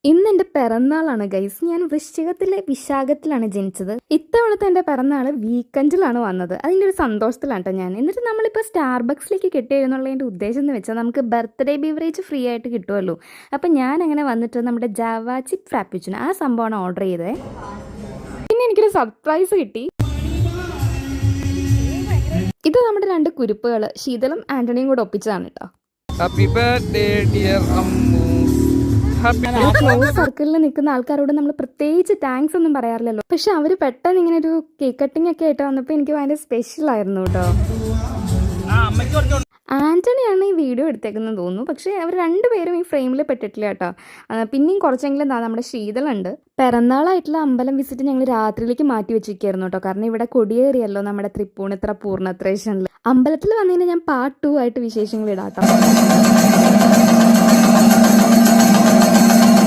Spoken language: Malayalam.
ഇന്ന് എൻ്റെ പിറന്നാളാണ് ഗൈസ്. ഞാൻ വൃശ്ചികത്തിലെ വിശാഖത്തിലാണ് ജനിച്ചത്. ഇത്തവണത്തെ എൻ്റെ പിറന്നാൾ വീക്കെൻഡിലാണ് വന്നത്. അതിൻ്റെ ഒരു സന്തോഷത്തിലാണ് കേട്ടോ ഞാൻ. എന്നിട്ട് നമ്മളിപ്പോൾ സ്റ്റാർബക്സിലേക്ക് കിട്ടിയെന്നുള്ളതിൻ്റെ ഉദ്ദേശം എന്ന് വെച്ചാൽ നമുക്ക് ബർത്ത്ഡേ ബീവറേജ് ഫ്രീ ആയിട്ട് കിട്ടുമല്ലോ. അപ്പം ഞാൻ അങ്ങനെ വന്നിട്ട് നമ്മുടെ ജാവ ചിപ്പ് ഫ്രാപ്പിച്ചിന് ആ സംഭവമാണ് ഓർഡർ ചെയ്തത്. പിന്നെ എനിക്കൊരു സർപ്രൈസ് കിട്ടി. ഇത് നമ്മുടെ രണ്ട് കുരുപ്പുകൾ ശീതളും ആന്റണിയും കൂടെ ഒപ്പിച്ചതാണ് കേട്ടോ. Happy birthday dear Ammu. Close സർക്കിളിൽ നിൽക്കുന്ന ആൾക്കാരോട് നമ്മൾ പ്രത്യേകിച്ച് താങ്ക്സ് ഒന്നും പറയാറില്ലല്ലോ. പക്ഷെ അവർ പെട്ടെന്ന് ഇങ്ങനെ ഒരു കേക്ക് കട്ടിംഗ് ഒക്കെ ആയിട്ട് വന്നപ്പോൾ എനിക്ക് ഭയങ്കര സ്പെഷ്യൽ ആയിരുന്നു കേട്ടോ. ആന്റണിയാണ് ഈ വീഡിയോ എടുത്തേക്കുന്നത് തോന്നുന്നു. പക്ഷേ അവർ രണ്ടുപേരും ഈ ഫ്രെയിമിൽ പെട്ടിട്ടില്ല കേട്ടോ. പിന്നെയും കുറച്ചെങ്കിലും നമ്മുടെ ശീതളുണ്ട്. പിറന്നാളായിട്ടുള്ള അമ്പലം വിസിറ്റ് ഞങ്ങൾ രാത്രിയിലേക്ക് മാറ്റി വെച്ചിരിക്കുകയായിരുന്നു കേട്ടോ. കാരണം ഇവിടെ കൊടിയേറിയല്ലോ നമ്മുടെ തൃപ്പൂണിത്തുറ പൂർണ്ണത്രേശനിൽ. അമ്പലത്തിൽ വന്നു കഴിഞ്ഞാൽ ഞാൻ പാർട്ട് 2 ആയിട്ട് വിശേഷങ്ങൾ ഇടാം കേട്ടോ.